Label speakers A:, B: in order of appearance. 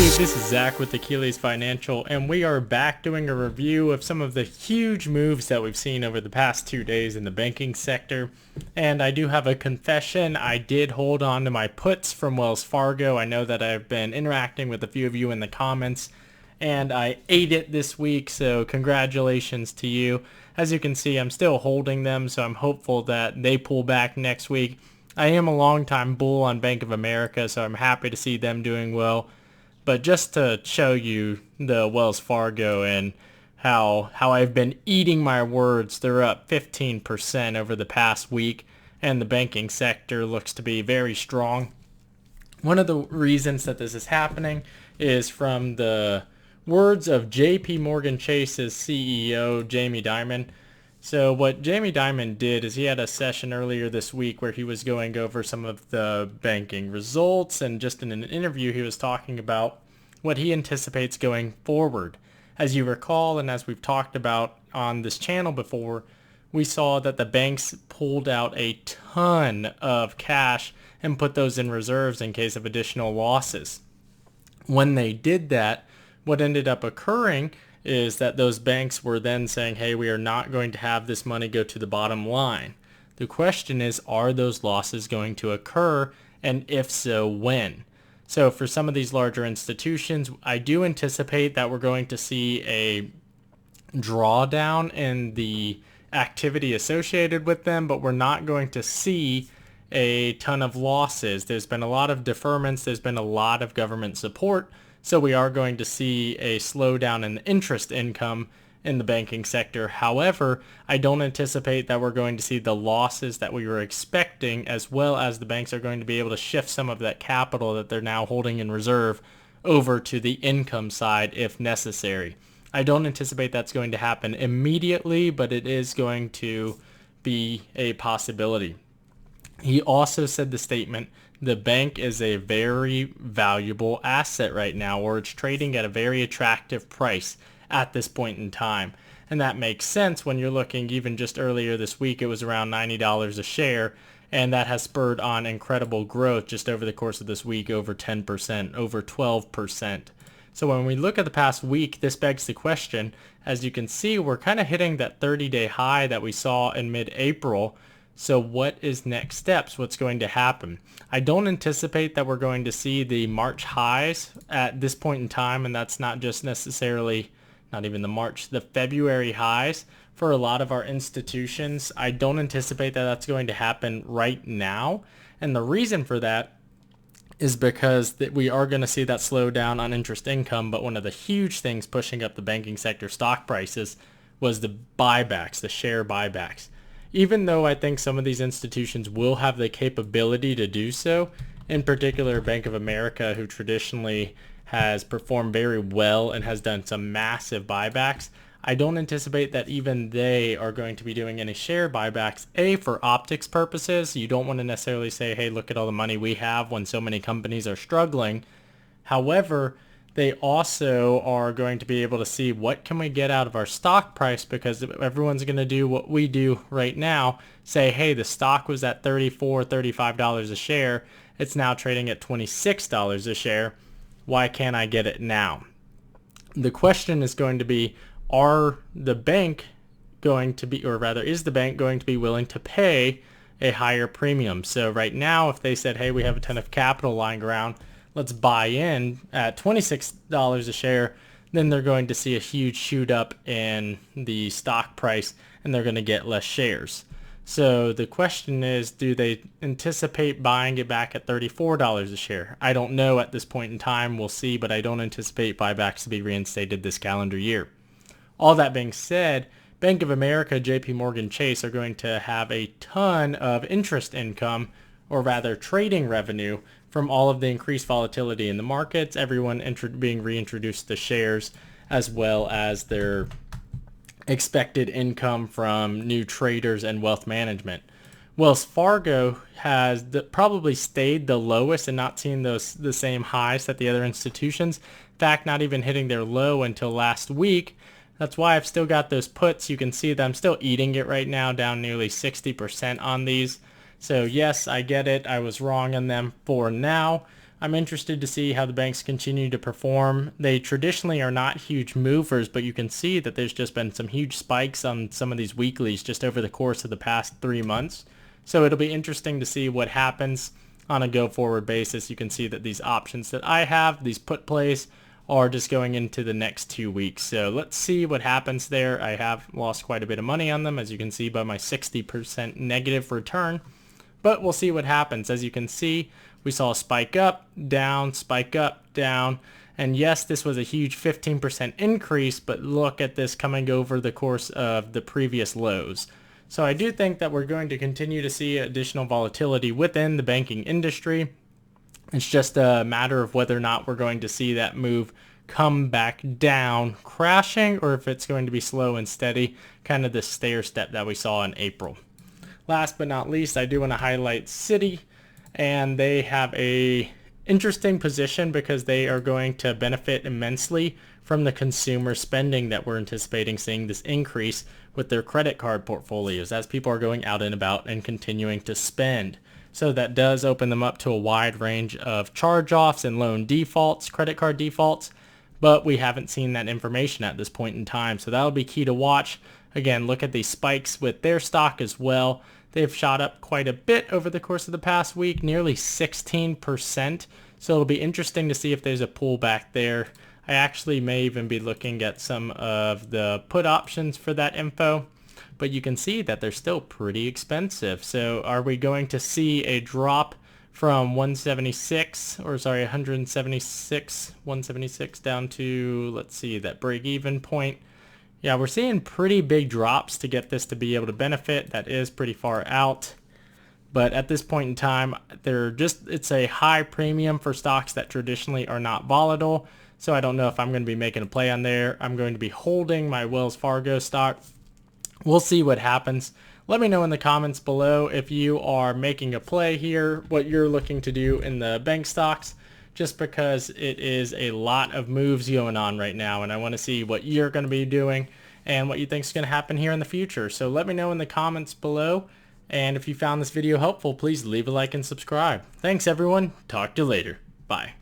A: YouTube, this is Zach with Achilles Financial, and we are back doing a review of some of the huge moves that we've seen over the past 2 days in the banking sector. And I do have a confession. I did hold on to my puts from Wells Fargo. I know that I've been interacting with a few of you in the comments, and I ate it this week, so congratulations to you. As you can see, I'm still holding them, so I'm hopeful that they pull back next week. I am a longtime bull on Bank of America, so I'm happy to see them doing well. But just to show you the Wells Fargo and how I've been eating my words, they're up 15% over the past week, and the banking sector looks to be very strong. One of the reasons that this is happening is from the words of JPMorgan Chase's CEO, Jamie Dimon. So what Jamie Dimon did is he had a session earlier this week where he was going over some of the banking results, and just in an interview he was talking about what he anticipates going forward. As you recall, and as we've talked about on this channel before, we saw that the banks pulled out a ton of cash and put those in reserves in case of additional losses. When they did that, what ended up occurring is that those banks were then saying, hey, we are not going to have this money go to the bottom line. The question is, are those losses going to occur? And if so, when? So for some of these larger institutions, I do anticipate that we're going to see a drawdown in the activity associated with them, but we're not going to see a ton of losses. There's been a lot of deferments. There's been a lot of government support. So we are going to see a slowdown in the interest income in the banking sector. However, I don't anticipate that we're going to see the losses that we were expecting, as well as the banks are going to be able to shift some of that capital that they're now holding in reserve over to the income side if necessary. I don't anticipate that's going to happen immediately, but it is going to be a possibility. He also said the statement, the bank is a very valuable asset right now, or it's trading at a very attractive price at this point in time. And that makes sense when you're looking, even just earlier this week, it was around $90 a share, and that has spurred on incredible growth just over the course of this week, over 10%, over 12%. So when we look at the past week, this begs the question, as you can see, we're kind of hitting that 30-day high that we saw in mid-April. So what is next steps? What's going to happen? I don't anticipate that we're going to see the March highs at this point in time, and that's not just necessarily, not even the February highs for a lot of our institutions. I don't anticipate that that's going to happen right now, and the reason for that is because we are going to see that slowdown on interest income, but one of the huge things pushing up the banking sector stock prices was the buybacks, the share buybacks. Even though I think some of these institutions will have the capability to do so, in particular Bank of America, who traditionally has performed very well and has done some massive buybacks, I don't anticipate that even they are going to be doing any share buybacks. For optics purposes, you don't want to necessarily say, hey, look at all the money we have when so many companies are struggling. However, they also are going to be able to see what can we get out of our stock price, because everyone's going to do what we do right now, say, hey, the stock was at $34, $35 a share. It's now trading at $26 a share. Why can't I get it now? The question is going to be, is the bank going to be willing to pay a higher premium? So right now, if they said, hey, we have a ton of capital lying around, let's buy in at $26 a share, then they're going to see a huge shoot up in the stock price, and they're going to get less shares. So the question is, do they anticipate buying it back at $34 a share? I don't know at this point in time. We'll see, but I don't anticipate buybacks to be reinstated this calendar year. All that being said, Bank of America, JPMorgan Chase are going to have a ton of interest income, or rather trading revenue, from all of the increased volatility in the markets, everyone being reintroduced to shares, as well as their expected income from new traders and wealth management. Wells Fargo has probably stayed the lowest and not seen the same highs that the other institutions. In fact, not even hitting their low until last week. That's why I've still got those puts. You can see that I'm still eating it right now, down nearly 60% on these. So yes, I get it. I was wrong on them for now. I'm interested to see how the banks continue to perform. They traditionally are not huge movers, but you can see that there's just been some huge spikes on some of these weeklies just over the course of the past 3 months. So it'll be interesting to see what happens on a go-forward basis. You can see that these options that I have, these put plays, are just going into the next 2 weeks. So let's see what happens there. I have lost quite a bit of money on them, as you can see by my 60% negative return. But we'll see what happens. As you can see, we saw a spike up, down, and yes, this was a huge 15% increase, but look at this coming over the course of the previous lows. So I do think that we're going to continue to see additional volatility within the banking industry. It's just a matter of whether or not we're going to see that move come back down, crashing, or if it's going to be slow and steady, kind of the stair step that we saw in April. Last but not least, I do want to highlight Citi, and they have a interesting position because they are going to benefit immensely from the consumer spending that we're anticipating seeing this increase with their credit card portfolios as people are going out and about and continuing to spend. So that does open them up to a wide range of charge-offs and loan defaults, credit card defaults, but we haven't seen that information at this point in time. So that'll be key to watch. Again, look at these spikes with their stock as well. They've shot up quite a bit over the course of the past week, nearly 16%. So it'll be interesting to see if there's a pullback there. I actually may even be looking at some of the put options for that info, but you can see that they're still pretty expensive. So are we going to see a drop from 176 down to, let's see, that break-even point? Yeah, we're seeing pretty big drops to get this to be able to benefit. That is pretty far out. But at this point in time, it's a high premium for stocks that traditionally are not volatile. So I don't know if I'm going to be making a play on there. I'm going to be holding my Wells Fargo stock. We'll see what happens. Let me know in the comments below if you are making a play here, what you're looking to do in the bank stocks, just because it is a lot of moves going on right now, and I want to see what you're going to be doing and what you think is going to happen here in the future. So let me know in the comments below, and if you found this video helpful, please leave a like and subscribe. Thanks everyone. Talk to you later. Bye.